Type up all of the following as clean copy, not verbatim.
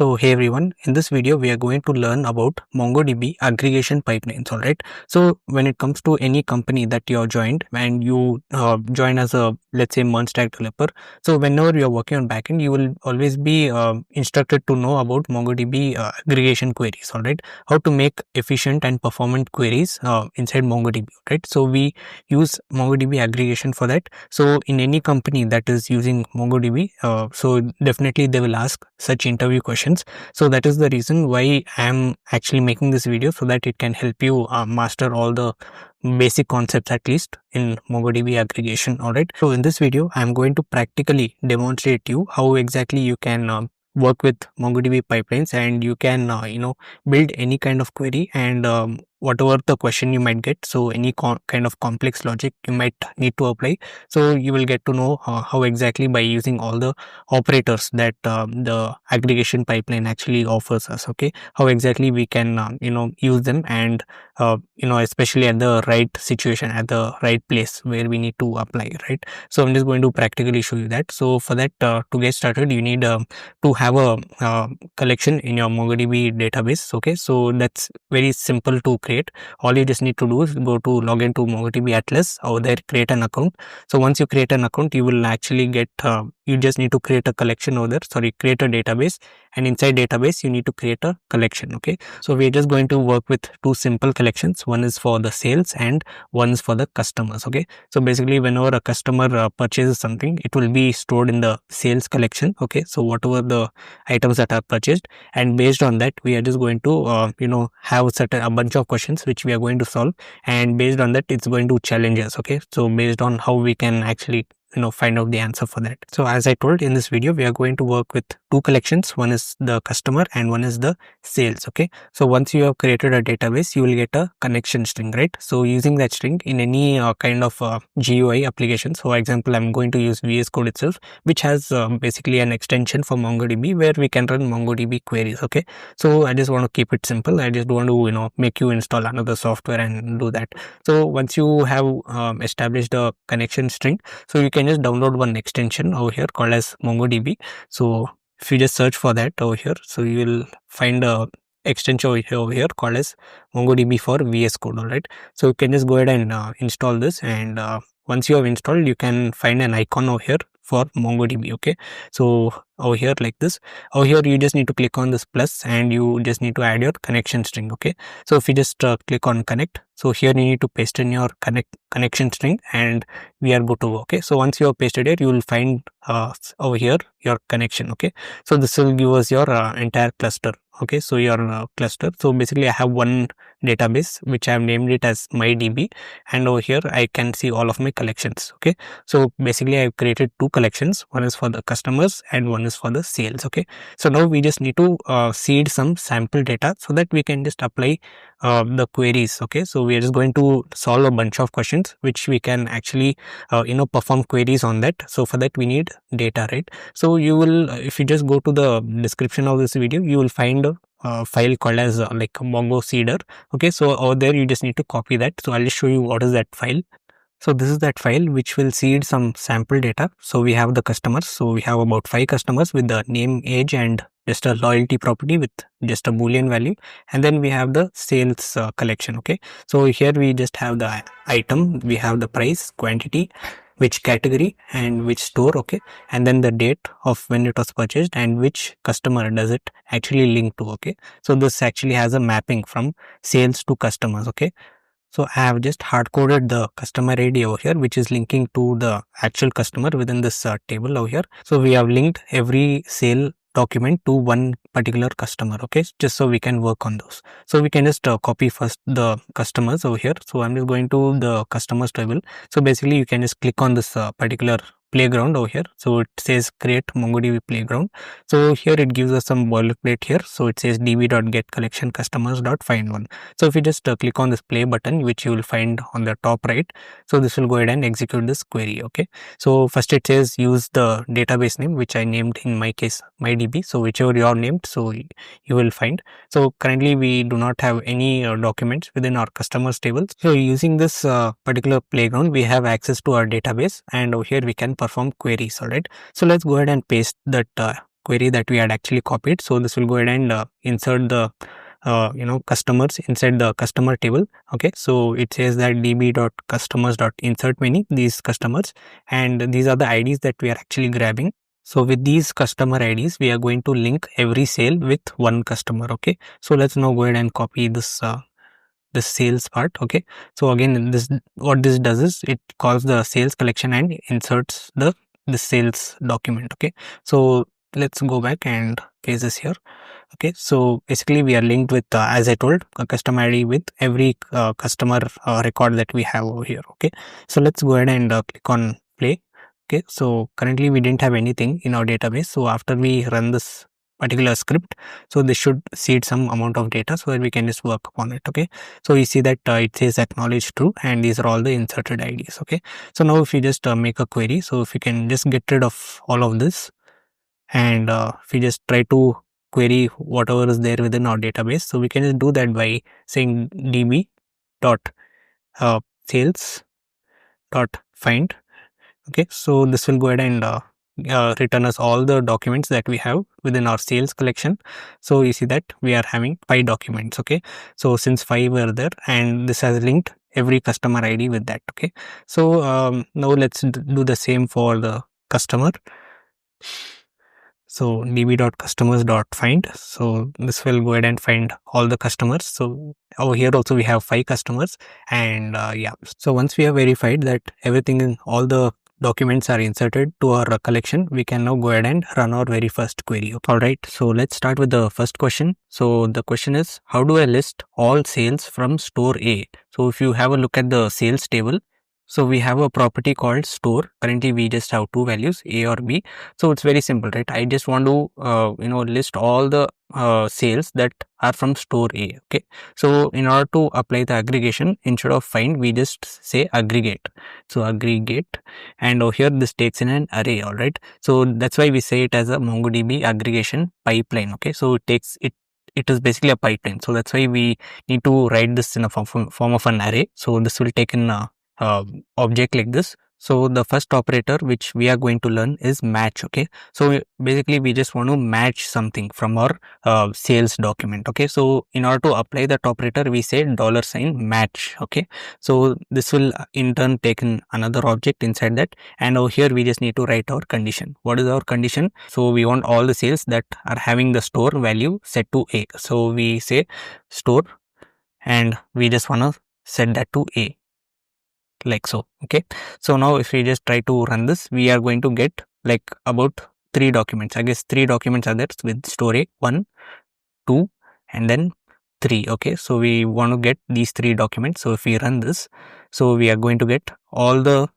So hey everyone, in this video we are going to learn about MongoDB aggregation pipelines, alright. So when it comes to any company that you are joined and you join as a, let's say, merge stack developer. So whenever you are working on backend, you will always be instructed to know about MongoDB aggregation queries, alright. How to make efficient and performant queries inside MongoDB, right? So we use MongoDB aggregation for that. So in any company that is using MongoDB, so definitely they will ask such interview questions. So that is the reason why I am actually making this video, so that it can help you master all the basic concepts at least in MongoDB aggregation. Alright. So in this video, I am going to practically demonstrate you how exactly you can work with MongoDB pipelines, and you can build any kind of query and whatever the question you might get. So any kind of complex logic you might need to apply. So you will get to know how exactly, by using all the operators that the aggregation pipeline actually offers us, okay, how exactly we can use them, and especially at the right situation, at the right place where we need to apply, right? So I'm just going to practically show you that. So for that, to get started, you need to have a collection in your MongoDB database. Okay, so that's very simple to create. All you just need to do is go to log into MongoDB Atlas. Over there, create an account. So once you create an account, you will actually get you just need to create a collection over there. Sorry, create a database, and inside database you need to create a collection. Okay, so we're just going to work with two simple collections. One is for the sales and one is for the customers. Okay, so basically whenever a customer purchases something, it will be stored in the sales collection. Okay, so whatever the items that are purchased, and based on that we are just going to have a bunch of questions which we are going to solve, and based on that it's going to challenge us. Okay, so based on how we can actually find out the answer for that. So as I told, in this video we are going to work with two collections. One is the customer and one is the sales. Okay, so once you have created a database, you will get a connection string, right? So using that string in any kind of GUI application, so for example I'm going to use VS Code itself, which has basically an extension for MongoDB where we can run MongoDB queries. Okay, so I just want to keep it simple. I just don't want to make you install another software and do that. So once you have established a connection string, so you can just download one extension over here called as MongoDB. So if you just search for that over here, so you will find a extension over here called as MongoDB for VS Code. All right, so you can just go ahead and install this, and once you have installed, you can find an icon over here for MongoDB. Okay, so over here like this, over here you just need to click on this plus, and you just need to add your connection string. Okay, so if you just click on connect, so here you need to paste in your connection string, and we are good to go. Okay, so once you have pasted it, you will find over here your connection. Okay, so this will give us your entire cluster. Okay, so your cluster. So basically I have one database which I have named it as MyDB, and over here I can see all of my collections. Okay, so basically I have created two collections. One is for the customers and one is for the sales. Okay, so now we just need to seed some sample data so that we can just apply the queries. Okay, so we are just going to solve a bunch of questions which we can actually perform queries on that. So for that we need data, right? So you will, if you just go to the description of this video, you will find a file called as like Mongo Seeder. Okay, so over there you just need to copy that. So I'll just show you what is that file. So this is that file which will seed some sample data. So we have the customers. So we have about 5 customers with the name, age, and just a loyalty property with just a boolean value. And then we have the sales collection. Okay, so here we just have the item, we have the price, quantity, which category and which store. Okay, and then the date of when it was purchased and which customer does it actually link to. Okay, so this actually has a mapping from sales to customers. Okay, so I have just hard coded the customer ID over here, which is linking to the actual customer within this table over here. So we have linked every sale document to one particular customer. Okay, just so we can work on those. So we can just copy first the customers over here. So I'm just going to the customers table. So basically you can just click on this particular playground over here. So it says create MongoDB playground. So here it gives us some boilerplate here. So it says db.get collection customers.find one. So if you just click on this play button, which you will find on the top right, so this will go ahead and execute this query. Okay, so first it says use the database name, which I named in my case MyDB. So whichever you are named, so you will find. So currently we do not have any documents within our customers table. So using this particular playground, we have access to our database, and over here we can perform queries. All right, so let's go ahead and paste that query that we had actually copied. So this will go ahead and insert the customers inside the customer table. Okay, so it says that db.customers.insert many, these customers, and these are the IDs that we are actually grabbing. So with these customer IDs, we are going to link every sale with one customer. Okay, so let's now go ahead and copy this the sales part. Okay, so again, what this does is it calls the sales collection and inserts the sales document. Okay, so let's go back and paste this here. Okay, so basically we are linked with as I told, a customer ID with every customer record that we have over here. Okay, so let's go ahead and click on play. Okay, so currently we didn't have anything in our database, so after we run this particular script, so this should seed some amount of data so that we can just work upon it. Okay, so you see that it says acknowledge true, and these are all the inserted IDs. Okay, so now if you just make a query, so if you can just get rid of all of this, and if we just try to query whatever is there within our database, so we can just do that by saying db dot sales dot find. Okay, so this will go ahead and return us all the documents that we have within our sales collection. So you see that we are having 5 documents. Okay, so since 5 were there, and this has linked every customer ID with that. Okay, so now let's do the same for the customer. So db.customers.find. So this will go ahead and find all the customers. So over here also we have 5 customers, and yeah. So once we have verified that everything in all the documents are inserted to our collection, we can now go ahead and run our very first query. Alright, so let's start with the first question. So the question is, how do I list all sales from store A? So if you have a look at the sales table, so we have a property called store. Currently we just have 2 values, A or B. So it's very simple, right? I just want to list all the sales that are from store A. Okay, so in order to apply the aggregation, instead of find, we just say aggregate. So aggregate, and over here this takes in an array. All right, so that's why we say it as a MongoDB aggregation pipeline. Okay, so it is basically a pipeline. So that's why we need to write this in a form of an array. So this will take in a object like this. So the first operator which we are going to learn is match. Okay, so basically we just want to match something from our sales document. Okay, so in order to apply that operator, we say $match. Okay, so this will in turn take in another object inside that, and over here we just need to write our condition. What is our condition? So we want all the sales that are having the store value set to A. So we say store, and we just want to set that to A, like so. Okay, so now if we just try to run this, we are going to get like about 3 documents. I guess 3 documents are there with store A, 1, 2, and then 3. Okay, so we want to get these 3 documents. So if we run this, so we are going to get all the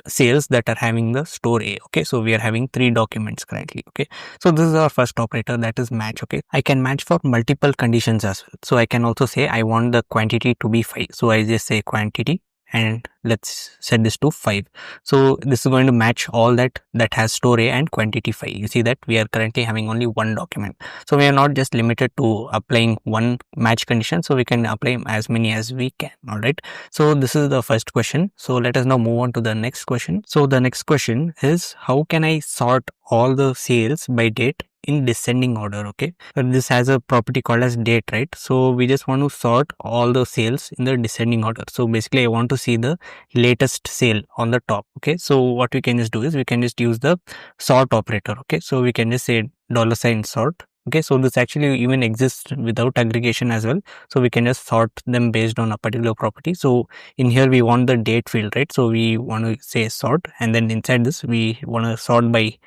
sales that are having the store A. Okay, so we are having 3 documents currently. Okay, so this is our first operator, that is match. Okay, I can match for multiple conditions as well. So I can also say I want the quantity to be 5. So I just say quantity, and let's set this to 5. So this is going to match all that has store A and quantity 5. You see that we are currently having only 1 document. So we are not just limited to applying one match condition, so we can apply as many as we can. All right, so this is the first question. So let us now move on to the next question. So the next question is, how can I sort all the sales by date in descending order? Okay, this has a property called as date, right? So we just want to sort all the sales in the descending order. So basically I want to see the latest sale on the top. Okay, so what we can just do is we can just use the sort operator. Okay, so we can just say $sort. Okay, so this actually even exists without aggregation as well. So we can just sort them based on a particular property. So in here we want the date field, right? So we want to say sort, and then inside this we want to sort by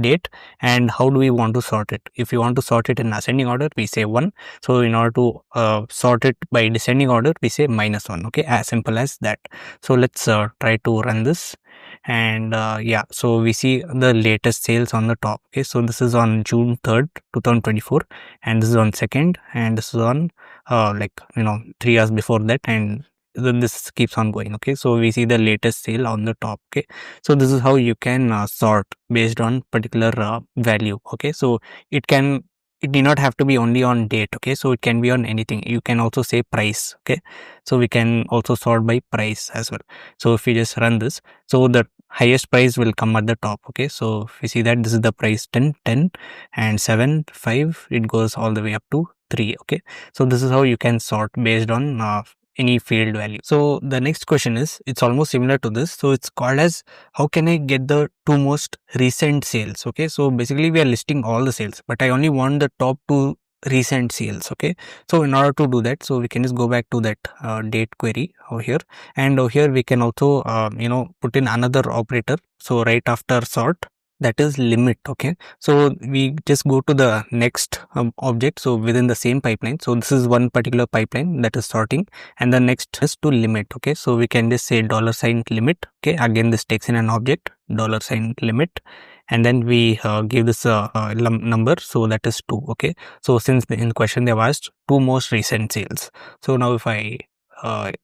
date. And how do we want to sort it? If we want to sort it in ascending order, we say 1. So in order to sort it by descending order, we say -1. Okay, as simple as that. So let's try to run this, and yeah, so we see the latest sales on the top. Okay, so this is on June 3rd 2024, and this is on 2nd, and this is on 3 hours before that, and then this keeps on going. Okay, so we see the latest sale on the top. Okay, so this is how you can sort based on particular value. Okay, so it need not have to be only on date. Okay, so it can be on anything. You can also say price. Okay, so we can also sort by price as well. So if we just run this, so the highest price will come at the top. Okay, so if you see that this is the price 10, 10 and 7, 5, it goes all the way up to 3. Okay, so this is how you can sort based on any field value. So the next question is, it's almost similar to this. So it's called as, how can I get the two most recent sales? Okay, so basically we are listing all the sales, but I only want the top two recent sales. Okay, so in order to do that, so we can just go back to that date query over here, and over here we can also put in another operator. So right after sort, that is limit. Okay, so we just go to the next object, so within the same pipeline. So this is one particular pipeline that is sorting, and the next is to limit. Okay, so we can just say $limit. Okay, again this takes in an object $limit, and then we give this number, so that is 2. Okay, so since in question they have asked two most recent sales, so now if I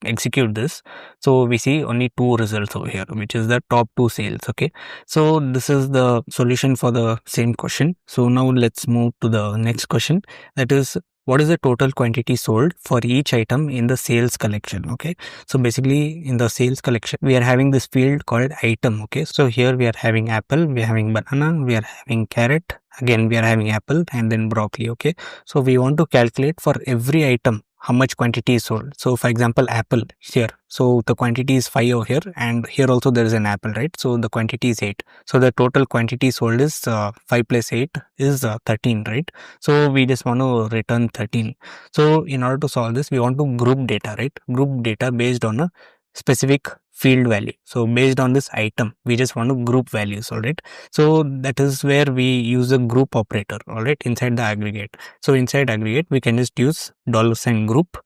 execute this, so we see only two results over here, which is the top two sales. Okay, so this is the solution for the same question. So now let's move to the next question, that is, what is the total quantity sold for each item in the sales collection? Okay, so basically in the sales collection we are having this field called item. Okay, so here we are having apple, we are having banana, we are having carrot, again we are having apple, and then broccoli. Okay, so we want to calculate for every item how much quantity is sold. So for example, apple here, so the quantity is 5 over here, and here also there is an apple, right? So the quantity is 8. So the total quantity sold is 5 plus 8 is 13, right? So we just want to return 13. So in order to solve this, we want to group data, right? Group data based on a specific field value. So based on this item, we just want to group values. All right, so that is where we use a group operator. All right, inside the aggregate. So inside aggregate we can just use $group.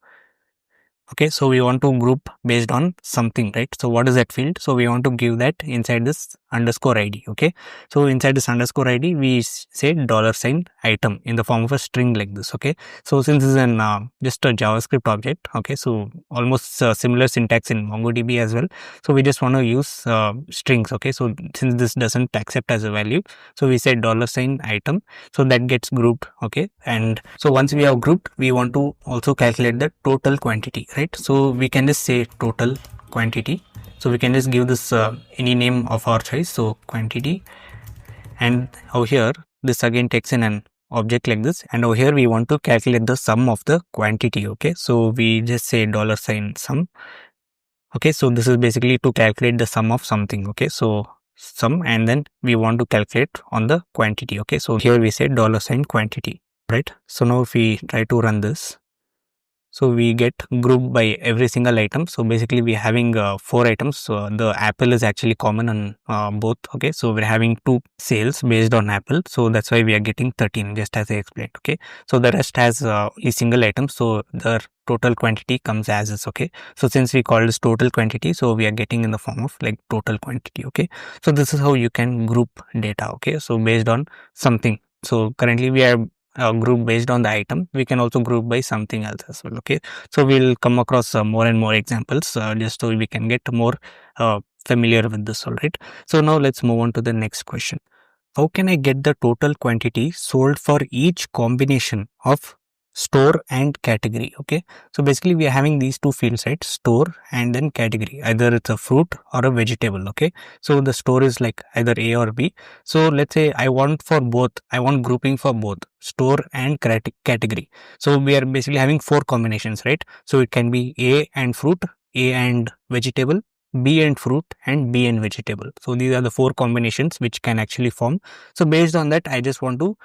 Okay, so we want to group based on something, right? So what is that field? So we want to give that inside this underscore id. Okay, so inside this underscore id we say $item in the form of a string like this. Okay, so since this is an just a JavaScript object, okay, so almost similar syntax in MongoDB as well, so we just want to use strings. Okay, so since this doesn't accept as a value, so we say $item, so that gets grouped. Okay, and so once we have grouped, we want to also calculate the total quantity, right? So we can just say total quantity, so we can just give this any name of our choice, so quantity, and over here this again takes in an object like this, and over here we want to calculate the sum of the quantity. Okay, so we just say $sum. Okay, so this is basically to calculate the sum of something. Okay, so sum, and then we want to calculate on the quantity. Okay, so here we say $quantity, right? So now if we try to run this, so we get grouped by every single item. So basically we are having 4 items. So the apple is actually common on both. Okay, so we're having 2 sales based on apple, so that's why we are getting 13, just as I explained. Okay, so the rest has a single item, so the total quantity comes as is. Okay, so since we call this total quantity, so we are getting in the form of like total quantity. Okay, so this is how you can group data. Okay, so based on something. So currently we are group based on the item. We can also group by something else as well. Okay, so we'll come across more and more examples just so we can get more familiar with this. All right, so now let's move on to the next question. How can I get the total quantity sold for each combination of store and category? Okay, so basically we are having these two fields, right? Store and then category, either it's a fruit or a vegetable. Okay, so the store is like either A or B. So let's say I want for both, I want grouping for both store and category. So we are basically having 4 combinations, right? So it can be A and fruit, A and vegetable, B and fruit, and B and vegetable. So these are the 4 combinations which can actually form. So based on that, I just want to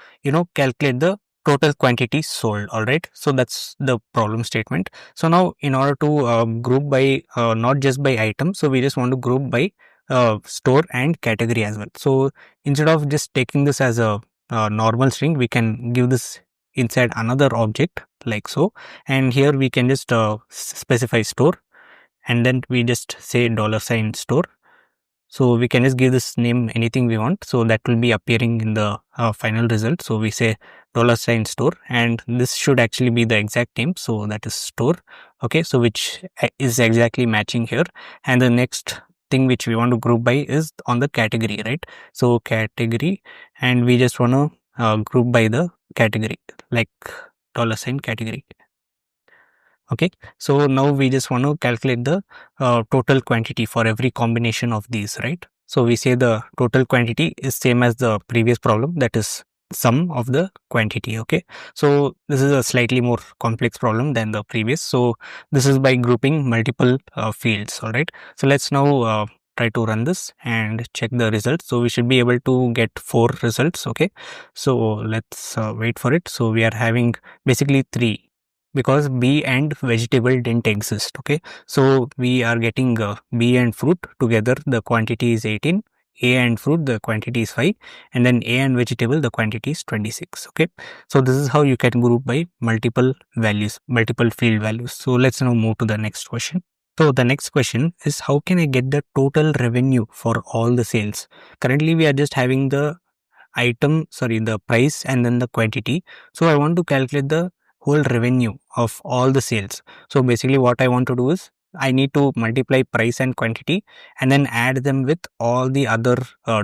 calculate the total quantity sold. All right, so that's the problem statement. So now in order to group by not just by item, so we just want to group by store and category as well. So instead of just taking this as a normal string, we can give this inside another object like so, and here we can just specify store, and then we just say $store. So we can just give this name anything we want, so that will be appearing in the final result. So we say $store, and this should actually be the exact name, so that is store. Okay, so which is exactly matching here. And the next thing which we want to group by is on the category, right? So category, and we just want to group by the category, like $category. Okay, so now we just want to calculate the total quantity for every combination of these, right? So we say the total quantity is same as the previous problem, that is sum of the quantity. Okay, so this is a slightly more complex problem than the previous. So this is by grouping multiple fields. All right, so let's now try to run this and check the results. So we should be able to get 4 results. Okay, so let's wait for it. So we are having basically 3, because B and vegetable didn't exist. Okay, so we are getting B and fruit together, the quantity is 18, A and fruit the quantity is 5, and then A and vegetable the quantity is 26. Okay, so this is how you can group by multiple values, multiple field values. So let's now move to the next question. So the next question is, how can I get the total revenue for all the sales? Currently we are just having the the price and then the quantity. So I want to calculate the whole revenue of all the sales. So basically what I want to do is, I need to multiply price and quantity and then add them with all the other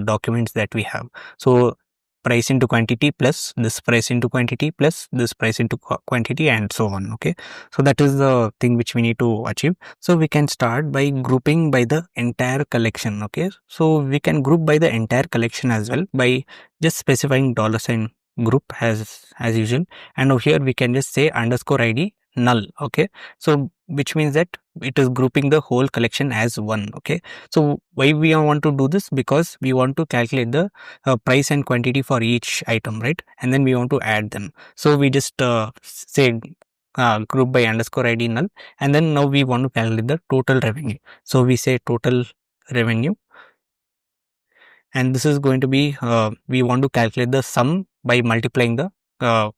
documents that we have. So price into quantity plus this price into quantity plus this price into quantity, and so on. Okay, so that is the thing which we need to achieve. So we can start by grouping by the entire collection. Okay, so we can group by the entire collection as well by just specifying $sign group as usual, and over here we can just say underscore id null. Okay, so which means that it is grouping the whole collection as one. Okay, so why we want to do this? Because we want to calculate the price and quantity for each item, right? And then we want to add them. So we just say group by underscore id null, and then now we want to calculate the total revenue. So we say total revenue, and this is going to be we want to calculate the sum by multiplying the uh,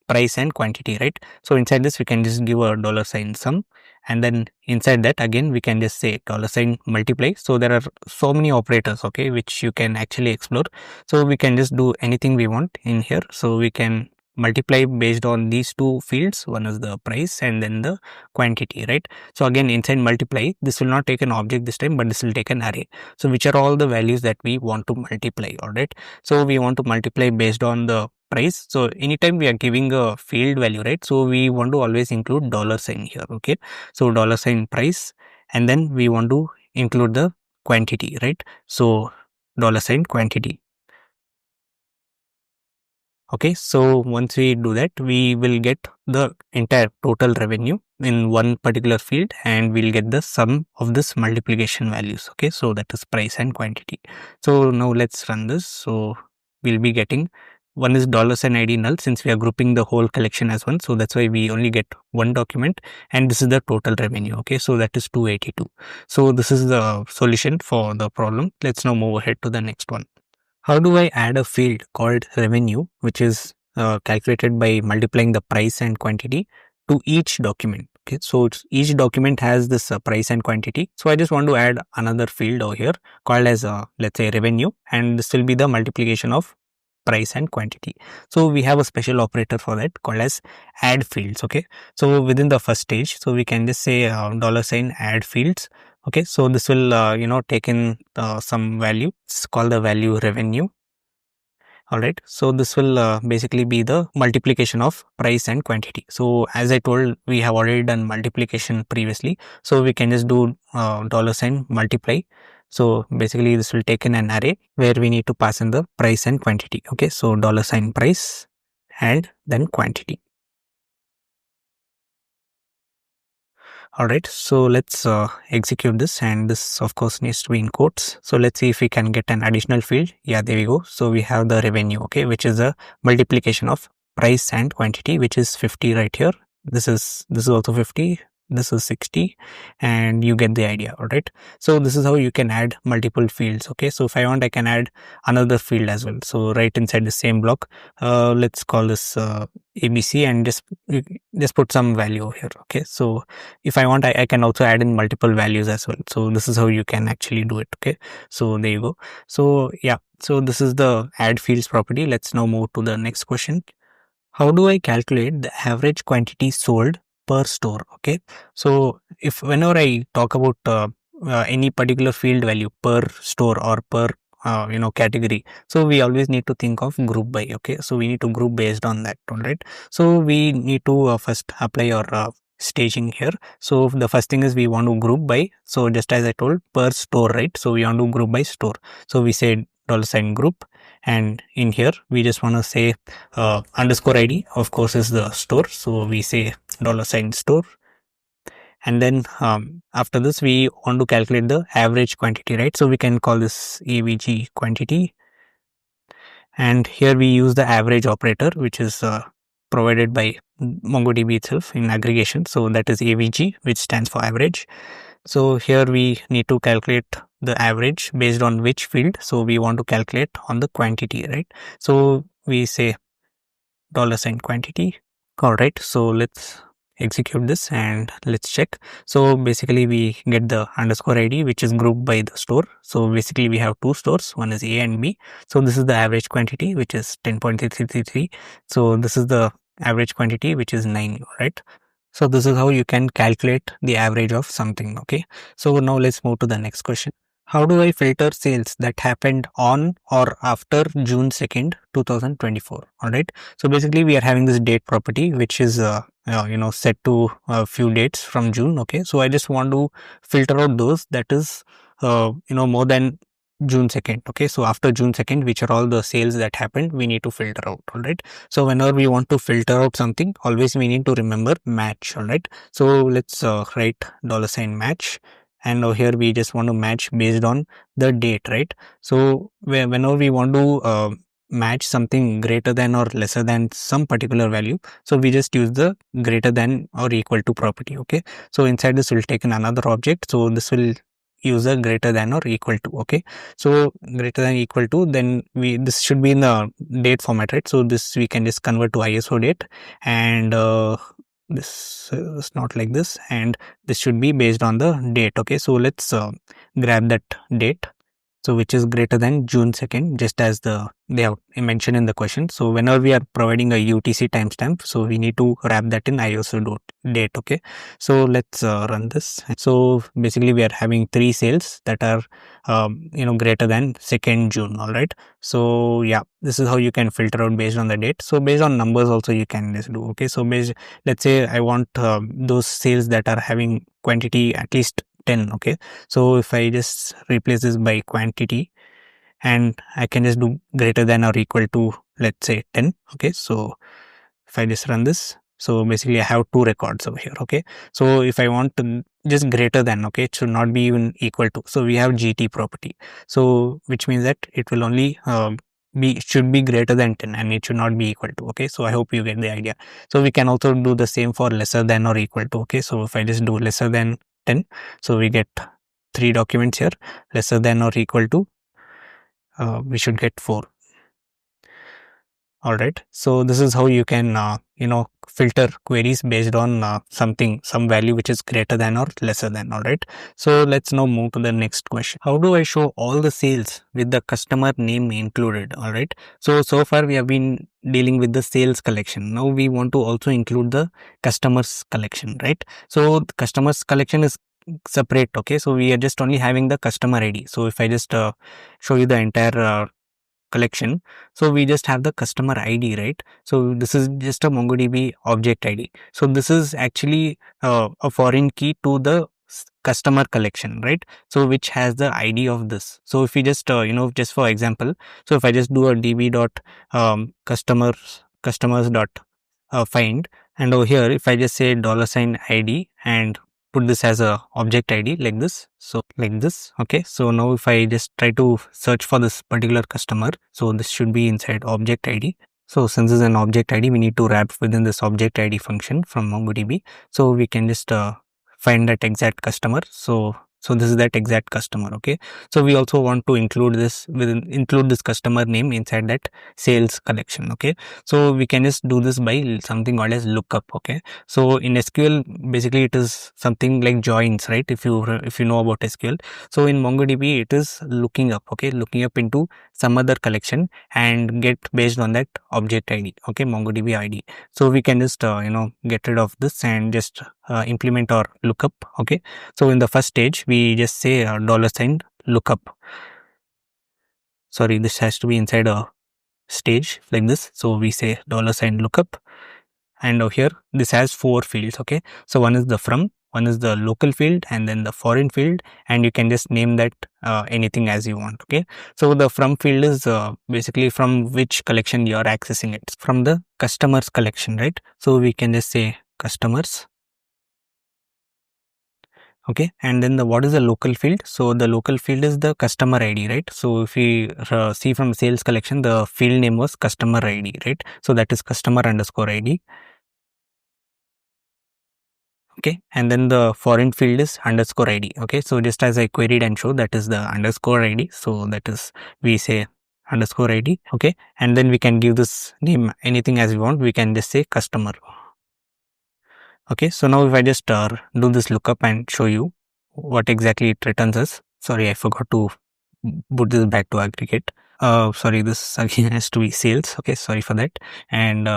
price and quantity, right? So inside this we can just give a $sign sum, and then inside that again we can just say $sign multiply. So there are so many operators, okay, which you can actually explore. So we can just do anything we want in here. So we can multiply based on these two fields, one is the price and then the quantity, right? So again inside multiply, this will not take an object this time, but this will take an array. So which are all the values that we want to multiply? All right, so we want to multiply based on the price. So anytime we are giving a field value, right, so we want to always include $sign here. Okay, so $sign price, and then we want to include the quantity, right? So $sign quantity. Okay, so once we do that, we will get the entire total revenue in one particular field, and we'll get the sum of this multiplication values. Okay, so that is price and quantity. So now let's run this. So we'll be getting, one is $sign id null, since we are grouping the whole collection as one, so that's why we only get one document, and this is the total revenue. Okay, so that is 282. So this is the solution for the problem. Let's now move ahead to the next one. How do I add a field called revenue, which is calculated by multiplying the price and quantity to each document? Okay, so each document has this price and quantity. So I just want to add another field over here called as let's say revenue, and this will be the multiplication of price and quantity. So we have a special operator for that called as add fields. Okay, so within the first stage, so we can just say $sign add fields. Okay, so this will take in some value. It's called the value revenue. All right, so this will basically be the multiplication of price and quantity. So as I told, we have already done multiplication previously, so we can just do $sign multiply. So basically this will take in an array where we need to pass in the price and quantity. Okay, so $sign price and then quantity. All right, so let's execute this, and this of course needs to be in quotes. So let's see if we can get an additional field. Yeah, there we go. So we have the revenue, okay, which is a multiplication of price and quantity, which is 50 right here. This is also 50. This is 60, and you get the idea. All right, so this is how you can add multiple fields. Okay, so if I want, I can add another field as well. So right inside the same block, let's call this ABC, and just put some value over here. Okay, so if I want, I can also add in multiple values as well. So this is how you can actually do it. Okay, so there you go. So yeah, so this is the add fields property. Let's now move to the next question. How do I calculate the average quantity sold per store? Okay, so if whenever I talk about any particular field value per store or per category, so we always need to think of group by. Okay, so we need to group based on that. All right, so we need to first apply our staging here. So the first thing is we want to group by, so just as I told, per store, right? So we want to group by store. So we say $group, and in here we just want to say underscore ID, of course, is the store. So we say $store. And then after this we want to calculate the average quantity, right? So we can call this avg quantity, and here we use the average operator, which is provided by MongoDB itself in aggregation. So that is avg, which stands for average. So here we need to calculate the average based on which field. So we want to calculate on the quantity, right? So we say $quantity. All right, so let's execute this and let's check. So basically we get the underscore ID, which is grouped by the store. So basically we have two stores, one is A and B. So this is the average quantity, which is 10.3333. So this is the average quantity, which is 9, right? So this is how you can calculate the average of something. Okay, so now let's move to the next question. How do I filter sales that happened on or after June 2nd, 2024? All right. So basically we are having this date property, which is set to a few dates from June. Okay. So I just want to filter out those that is more than June 2nd. Okay. So after June 2nd, which are all the sales that happened, we need to filter out. All right. So whenever we want to filter out something, always we need to remember match. All right. So let's write $match. And now here we just want to match based on the date, right? So whenever we want to match something greater than or lesser than some particular value, so we just use the greater than or equal to property. Okay, so inside this we'll take in another object, so this will use a greater than or equal to. Okay, so greater than equal to, then this should be in the date format, right? So this we can just convert to ISO date, and this is not like this, and this should be based on the date. Okay, so let's grab that date, so which is greater than June 2nd, just as they have mentioned in the question. So whenever we are providing a UTC timestamp, so we need to wrap that in ISO date. Okay, so let's run this. So basically we are having 3 sales that are greater than 2nd June. All right, so yeah, this is how you can filter out based on the date. So based on numbers also you can just do. Okay, so let's say I want those sales that are having quantity at least 10. Okay, so if I just replace this by quantity, and I can just do greater than or equal to, let's say, 10. Okay, so if I just run this, so basically I have 2 records over here. Okay, so if I want to just greater than, okay, it should not be even equal to, so we have GT property, so which means that it will only should be greater than 10 and it should not be equal to. Okay, so I hope you get the idea. So we can also do the same for lesser than or equal to. Okay, so if I just do lesser than 10, so we get 3 documents here. Lesser than or equal to, we should get 4. All right, so this is how you can filter queries based on some value which is greater than or lesser than. All right, so let's now move to the next question. How do I show all the sales with the customer name included? All right, so far we have been dealing with the sales collection. Now we want to also include the customers collection, right? So the customers collection is separate. Okay, so we are just only having the customer ID. So if I just show you the entire collection, so we just have the customer ID, right? So this is just a MongoDB object ID. So this is actually a foreign key to the customer collection, right? So which has the ID of this. So if we just just for example, so if I just do a db dot customers dot find, and over here if I just say $ID and put this as a object ID like this, so like this. Okay, so now if I just try to search for this particular customer, so this should be inside object ID. So since this is an object ID, we need to wrap within this object ID function from MongoDB, so we can just find that exact customer. So this is that exact customer. Okay, so we also want to include this customer name inside that sales collection. Okay, so we can just do this by something called as lookup. Okay, so in SQL basically it is something like joins, right? If you know about SQL, so in MongoDB it is looking up. Okay, looking up into some other collection and get based on that object ID. Okay, MongoDB ID. So we can just get rid of this and just implement our lookup. Okay, so in the first stage we just say $lookup. Sorry, this has to be inside a stage like this. So we say $lookup, and over here this has 4 fields. Okay, so one is the from, one is the local field, and then the foreign field, and you can just name that anything as you want. Okay, so the from field is basically from which collection you are accessing it, from the customers collection, right? So we can just say customers. Okay, and then the what is the local field? So the local field is the customer ID, right? So if we see from sales collection, the field name was customer ID, right? So that is customer underscore ID. Okay, and then the foreign field is underscore ID. Okay, so just as I queried and showed, that is the underscore ID. So that is, we say underscore ID. Okay, and then we can give this name anything as we want. We can just say customer. Okay, so now if I just do this lookup and show you what exactly it returns us. Sorry, I forgot to put this back to aggregate. Sorry, this again has to be sales. Okay, sorry for that. And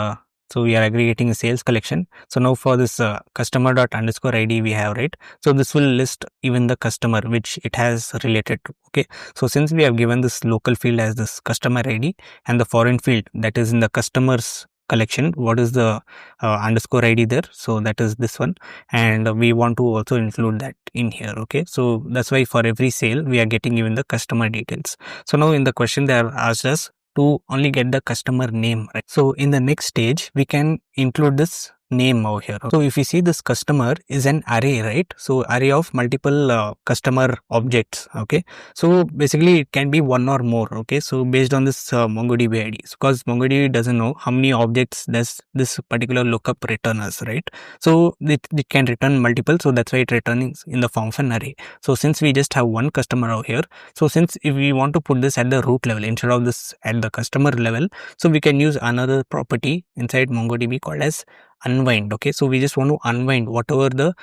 so we are aggregating a sales collection. So now for this customer dot underscore ID we have, right? So this will list even the customer which it has related to. Okay, so since we have given this local field as this customer ID and the foreign field that is in the customers collection, what is the underscore ID there? So that is this one, and we want to also include that in here. Okay, so that's why for every sale we are getting even the customer details. So now in the question they have asked us to only get the customer name, right? So in the next stage we can include this name over here. So if you see, this customer is an array, right? So array of multiple customer objects. Okay, so basically it can be one or more. Okay, so based on this MongoDB ID, because MongoDB doesn't know how many objects does this particular lookup return us, right? So it can return multiple, so that's why it returns in the form of an array. So since we just have one customer over here, so since if we want to put this at the root level instead of this at the customer level, so we can use another property inside MongoDB called as unwind. Okay, so we just want to unwind whatever the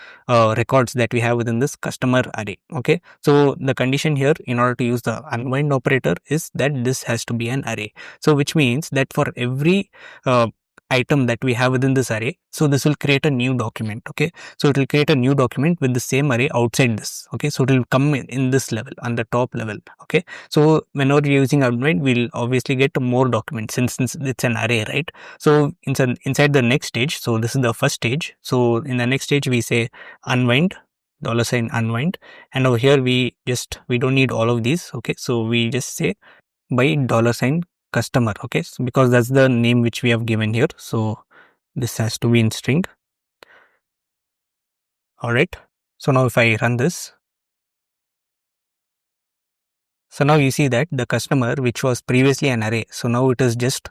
records that we have within this customer array. Okay, so the condition here in order to use the unwind operator is that this has to be an array. So which means that for every item that we have within this array, so this will create a new document. Okay, so it will create a new document with the same array outside this. Okay, so it will come in this level, on the top level. Okay, so whenever we are using unwind, we'll obviously get more documents since it's an array, right? So inside the next stage, so this is the first stage, so in the next stage we say unwind $ unwind, and over here we don't need all of these. Okay, so we just say by $ customer. Okay, so because that's the name which we have given here, so this has to be in string. All right, so now if I run this, so now you see that the customer, which was previously an array, so now it is just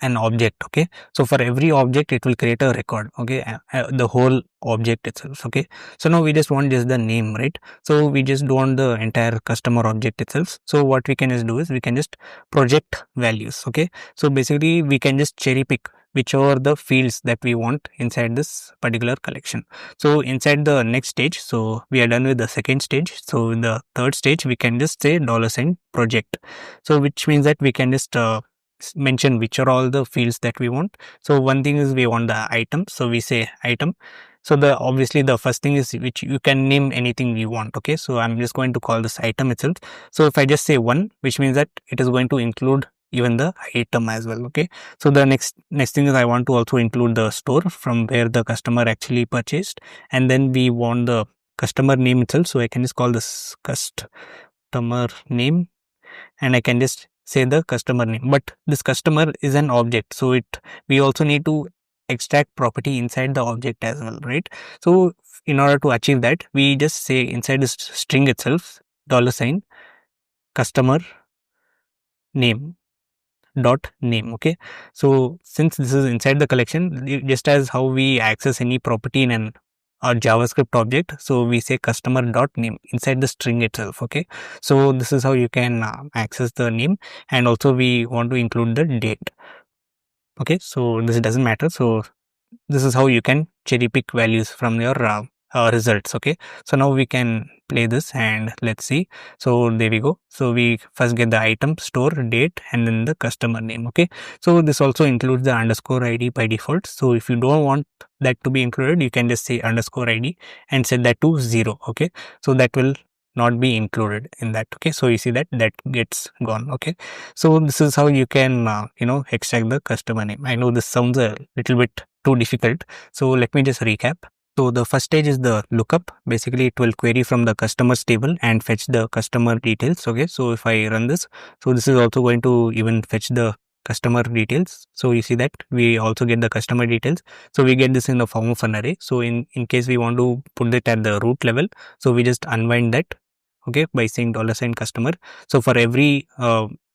an object. Okay, so for every object it will create a record. Okay, the whole object itself. Okay, so now we just want just the name, right? So we just don't want the entire customer object itself. So what we can just do is we can just project values. Okay, so basically we can just cherry pick whichever the fields that we want inside this particular collection. So inside the next stage, so we are done with the second stage. So in the third stage we can just say $project, so which means that we can just mention which are all the fields that we want. So one thing is we want the item, so we say item. So the obviously the first thing is which you can name anything you want. Okay, so I'm just going to call this item itself. So if I just say one, which means that it is going to include even the item as well. Okay, so the next thing is I want to also include the store from where the customer actually purchased, and then we want the customer name itself. So I can just call this customer name, and I can just say the customer name, but this customer is an object, so we also need to extract property inside the object as well, right? So in order to achieve that, we just say inside this string itself $ customer name dot name. Okay, so since this is inside the collection, just as how we access any property in an or JavaScript object, so we say customer dot name inside the string itself. Okay, so this is how you can access the name, and also we want to include the date. Okay, so this doesn't matter. So this is how you can cherry pick values from your results. Okay, so now we can play this and let's see. So there we go. So we first get the item, store, date, and then the customer name. Okay, so this also includes the underscore ID by default. So if you don't want that to be included, you can just say underscore ID and set that to 0. Okay, so that will not be included in that. Okay, so you see that gets gone. Okay, so this is how you can extract the customer name. I know this sounds a little bit too difficult. So let me just recap. So the first stage is the lookup. Basically, it will query from the customers table and fetch the customer details. Okay, so if I run this, so this is also going to even fetch the customer details. So you see that we also get the customer details. So we get this in the form of an array. So in case we want to put it at the root level, so we just unwind that, okay, by saying $customer. So for every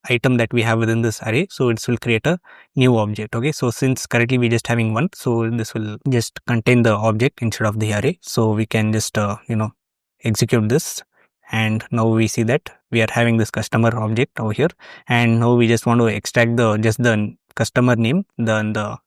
item that we have within this array, so it will create a new object. Okay, so since currently we just having one, so this will just contain the object instead of the array. So we can just execute this, and now we see that we are having this customer object over here, and now we just want to extract the customer name, the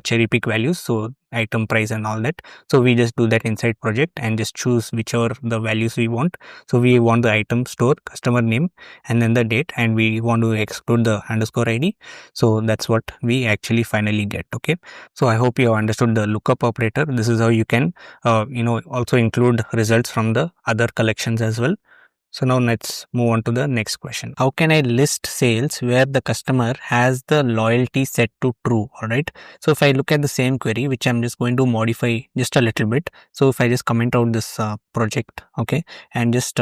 cherry pick values, so item price and all that. So we just do that inside project and just choose whichever the values we want. So we want the item store, customer name, and then the date, and we want to exclude the underscore id. So that's what we actually finally get. Okay, so I hope you have understood the lookup operator. This is how you can also include results from the other collections as well. So now let's move on to the next question. How can I list sales where the customer has the loyalty set to true? All right. So if I look at the same query, which I'm just going to modify just a little bit. So if I just comment out this project, okay, and just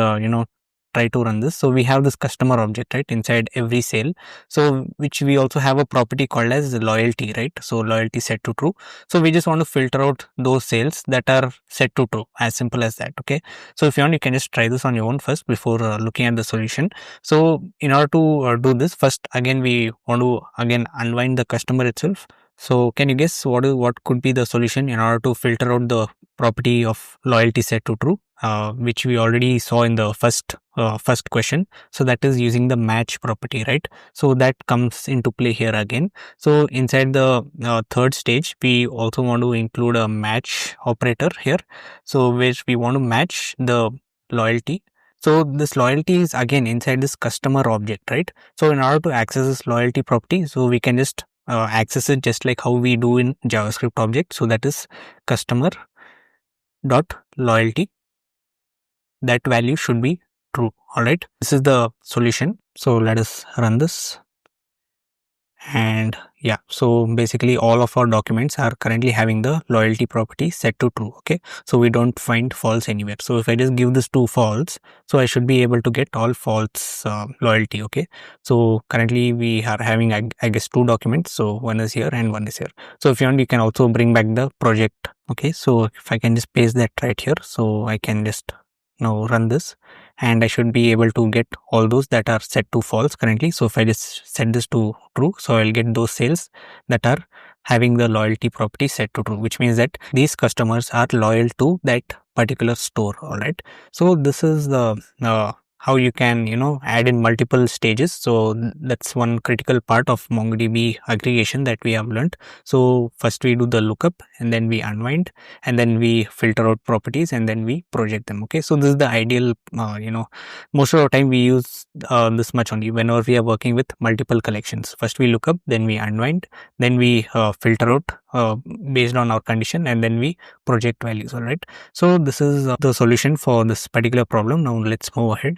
try to run this. So we have this customer object, right, inside every sale. So which we also have a property called as loyalty, right? So loyalty set to true. So we just want to filter out those sales that are set to true. As simple as that. Okay. So if you want, you can just try this on your own first before looking at the solution. So in order to do this, first again we want to again unwind the customer itself. So can you guess what could be the solution in order to filter out the property of loyalty set to true, which we already saw in the first question. So that is using the match property, right? So that comes into play here again. So inside the third stage, we also want to include a match operator here. So which we want to match the loyalty. So this loyalty is again inside this customer object, right? So in order to access this loyalty property, so we can just access it just like how we do in JavaScript object. So that is customer dot loyalty. That value should be true. All right. This is the solution. So let us run this. And yeah, so basically all of our documents are currently having the loyalty property set to true. Okay, so we don't find false anywhere. So if I just give this to false, so I should be able to get all false loyalty. Okay, so currently we are having I guess two documents, so one is here and one is here. So if you want, you can also bring back the project. Okay, so if I can just paste that right here, so I can just now run this, and I should be able to get all those that are set to false currently. So if I just set this to true, so I'll get those sales that are having the loyalty property set to true, which means that these customers are loyal to that particular store. All right. So this is the how you can add in multiple stages. So that's one critical part of MongoDB aggregation that we have learned. So first we do the lookup, and then we unwind, and then we filter out properties, and then we project them. Okay, so this is the ideal most of the time we use this much only whenever we are working with multiple collections. First we look up, then we unwind, then we filter out based on our condition, and then we project values. All right, so this is the solution for this particular problem. Now let's move ahead.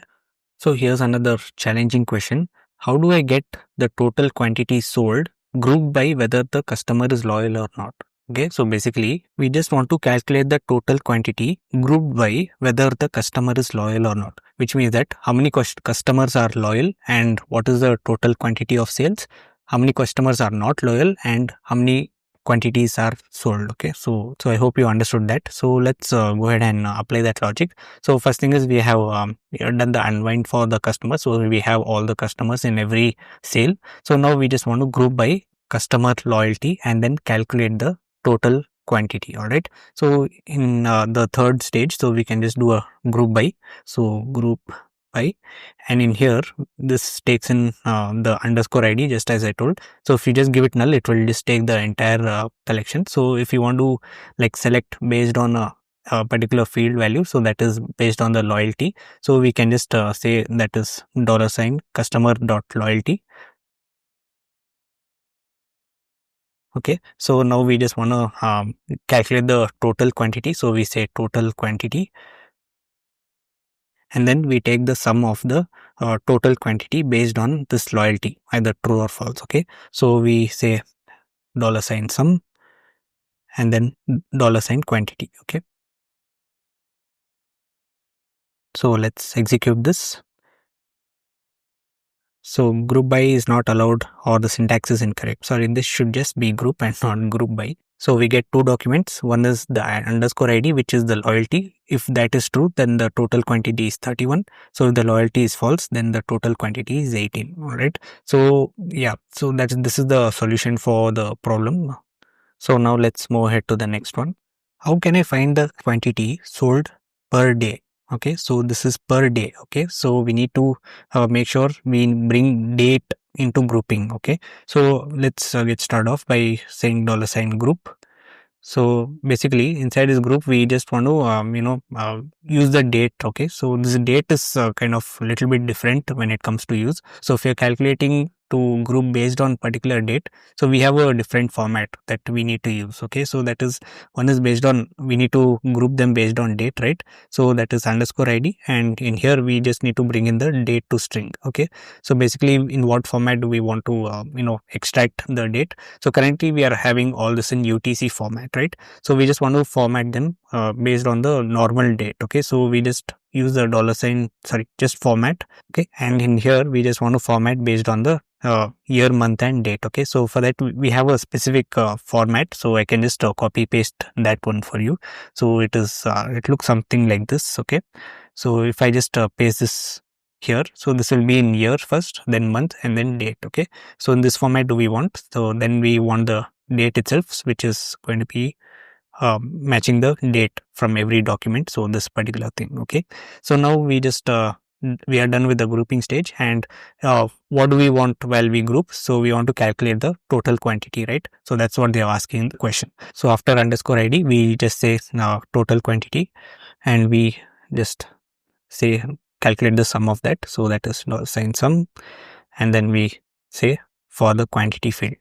So here's another challenging question. How do I get the total quantity sold grouped by whether the customer is loyal or not? Okay, so basically we just want to calculate the total quantity grouped by whether the customer is loyal or not, which means that how many customers are loyal and what is the total quantity of sales, how many customers are not loyal, and how many quantities are sold. Okay, so I hope you understood that. So let's go ahead and apply that logic. So first thing is we have done the unwind for the customer. So we have all the customers in every sale. So now we just want to group by customer loyalty and then calculate the total quantity. All right, so in the third stage, so we can just do a group by. So group by, and in here this takes in the underscore id, just as I told. So if you just give it null, it will just take the entire collection. So if you want to like select based on a particular field value, so that is based on the loyalty, so we can just say that is $customer dot loyalty. Okay, so now we just want to calculate the total quantity. So we say total quantity, and then we take the sum of the total quantity based on this loyalty, either true or false. Okay, so we say $sum, and then $quantity. Okay, so let's execute this. So group by is not allowed, or the syntax is incorrect. Sorry, this should just be group and not group by. So we get two documents. One is the underscore ID, which is the loyalty. If that is true, then the total quantity is 31. So if the loyalty is false, then the total quantity is 18. All right. So yeah, so this is the solution for the problem. So now let's move ahead to the next one. How can I find the quantity sold per day? Okay, so this is per day. Okay, so we need to make sure we bring date into grouping. Okay, so let's get started off by saying $group. So basically inside this group we just want to use the date. Okay, so this date is kind of a little bit different when it comes to use. So if you're calculating to group based on particular date, so we have a different format that we need to use. Okay, so that is, one is based on, we need to group them based on date, right? So that is underscore ID, and in here we just need to bring in the dateToString. Okay, so basically in what format do we want to extract the date? So currently we are having all this in UTC format, right? So we just want to format them based on the normal date. Okay, so we just use the just format. Okay, and in here we just want to format based on the year, month and date. Okay, so for that we have a specific format, so I can just copy paste that one for you. So it looks something like this. Okay, so if I just paste this here, so this will be in year first, then month, and then date. Okay, so in this format do we want, so then we want the date itself, which is going to be matching the date from every document, so this particular thing. Okay, so now we just we are done with the grouping stage, and what do we want while we group? So we want to calculate the total quantity, right? So that's what they are asking in the question. So after underscore ID we just say total quantity, and we just say calculate the sum of that, so that is sign sum, and then we say for the quantity field.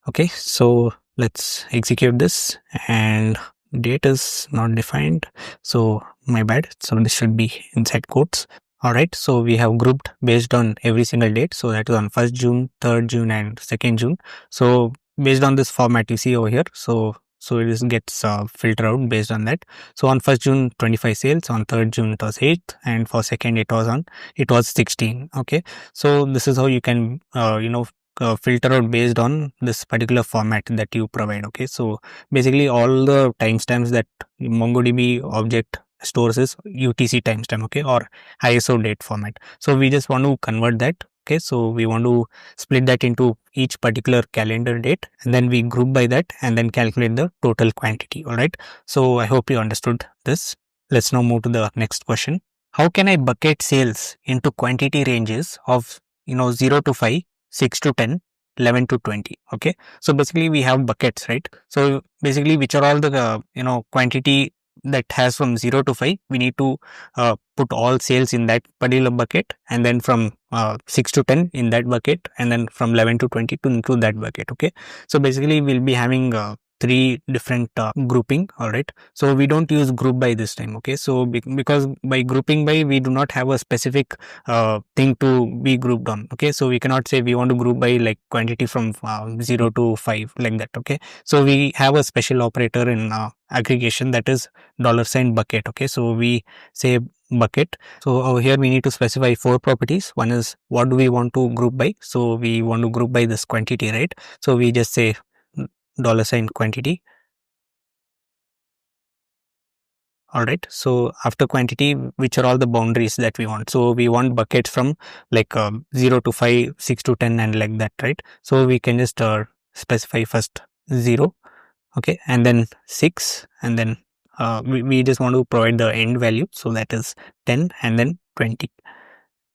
Okay, so let's execute this, and date is not defined, so my bad. So this should be inside quotes. All right, so we have grouped based on every single date, so that is on 1st June, 3rd June and 2nd June. So based on this format you see over here, so it is gets filtered out based on that. So on 1st June 25 sales, on 3rd June it was 8, and for 2nd it was 16. Okay, so this is how you can filter out based on this particular format that you provide. Okay, so basically all the timestamps that MongoDB object stores is UTC timestamp, okay, or ISO date format. So we just want to convert that. Okay, so we want to split that into each particular calendar date, and then we group by that and then calculate the total quantity. All right, so I hope you understood this. Let's now move to the next question. How can I bucket sales into quantity ranges of 0 to 5, 6 to 10, 11 to 20? Okay, so basically we have buckets, right? So basically which are all the quantity that has from 0 to 5, we need to put all sales in that particular bucket, and then from 6 to 10 in that bucket, and then from 11 to 20 to into that bucket. Okay, so basically we'll be having three different grouping. All right, so we don't use group by this time. Okay, so because by grouping by we do not have a specific thing to be grouped on. Okay, so we cannot say we want to group by like quantity from 0 to 5 like that. Okay, so we have a special operator in aggregation, that is $bucket. Okay, so we say bucket. So over here we need to specify four properties. One is what do we want to group by, so we want to group by this quantity, right? So we just say $quantity. All right, so after quantity, which are all the boundaries that we want? So we want buckets from like 0 to 5, 6 to 10 and like that, right? So we can just specify first 0, okay, and then 6, and then we just want to provide the end value, so that is 10, and then 20.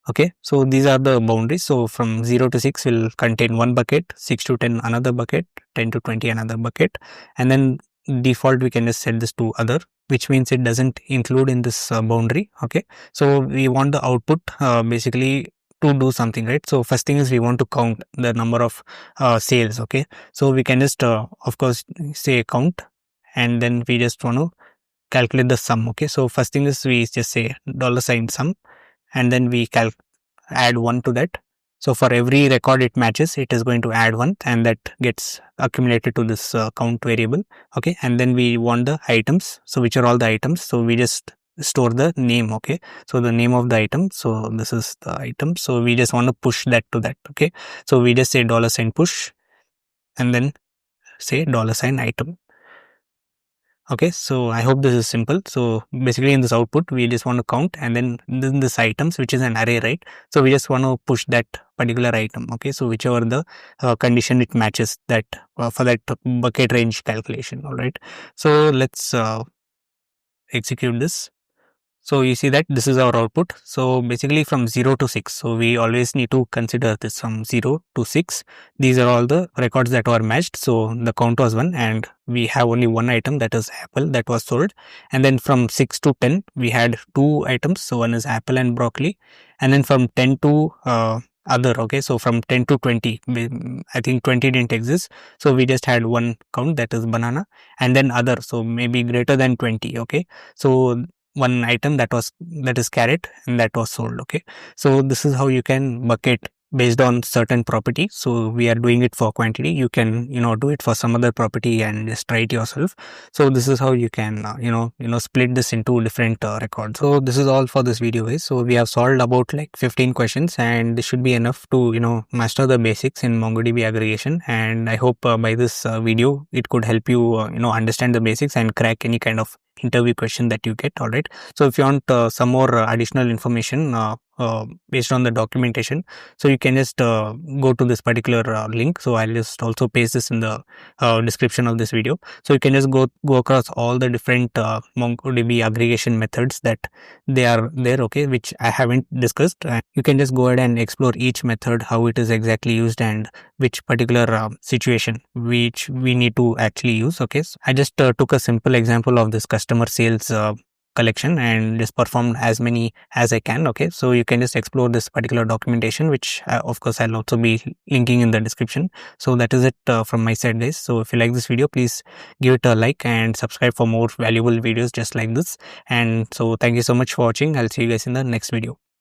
Okay, so these are the boundaries. So from 0 to 6 will contain one bucket, 6 to 10 another bucket, 10 to 20 another bucket, and then default we can just set this to other, which means it doesn't include in this boundary. Okay, so we want the output basically to do something, right? So first thing is we want to count the number of sales. Okay, so we can just of course say count, and then we just want to calculate the sum. Okay, so first thing is we just say $sum, and then we add 1 to that, So for every record it matches, it is going to add one, and that gets accumulated to this count variable. Okay, and then we want the items. So which are all the items? So we just store the name. Okay, so the name of the item. So this is the item. So we just want to push that to that. Okay, so we just say $push, and then say $item. Okay, so I hope this is simple. So basically in this output, we just want to count, and then this items, which is an array, right? So we just want to push that particular item. Okay, so whichever the condition it matches, that for that bucket range calculation. All right, so let's execute this. So you see that this is our output. So basically from 0 to 6. So we always need to consider this from 0 to 6. These are all the records that were matched. So the count was 1, and we have only one item, that is apple, that was sold. And then from 6 to 10, we had two items. So one is apple and broccoli. And then from 10 to other. Okay, so from 10 to 20, I think 20 didn't exist. So we just had one count, that is banana, and then other. So maybe greater than 20. Okay, so one item that is carrot, and that was sold. Okay, so this is how you can bucket based on certain property. So we are doing it for quantity. You can do it for some other property and just try it yourself. So this is how you can split this into different records. So this is all for this video, guys. So we have solved about like 15 questions, and this should be enough to master the basics in MongoDB aggregation. And I hope by this video it could help you understand the basics and crack any kind of interview question that you get. All right, so if you want some more additional information based on the documentation, so you can just go to this particular link. So I'll just also paste this in the description of this video. So you can just go across all the different MongoDB aggregation methods that they are there, okay, which I haven't discussed. And you can just go ahead and explore each method, how it is exactly used, and which particular situation which we need to actually use. Okay, so I just took a simple example of this customer sales collection and just performed as many as I can. Okay, so you can just explore this particular documentation, which of course I'll also be linking in the description. So that is it from my side, guys. So if you like this video, please give it a like and subscribe for more valuable videos just like this. And so thank you so much for watching. I'll see you guys in the next video.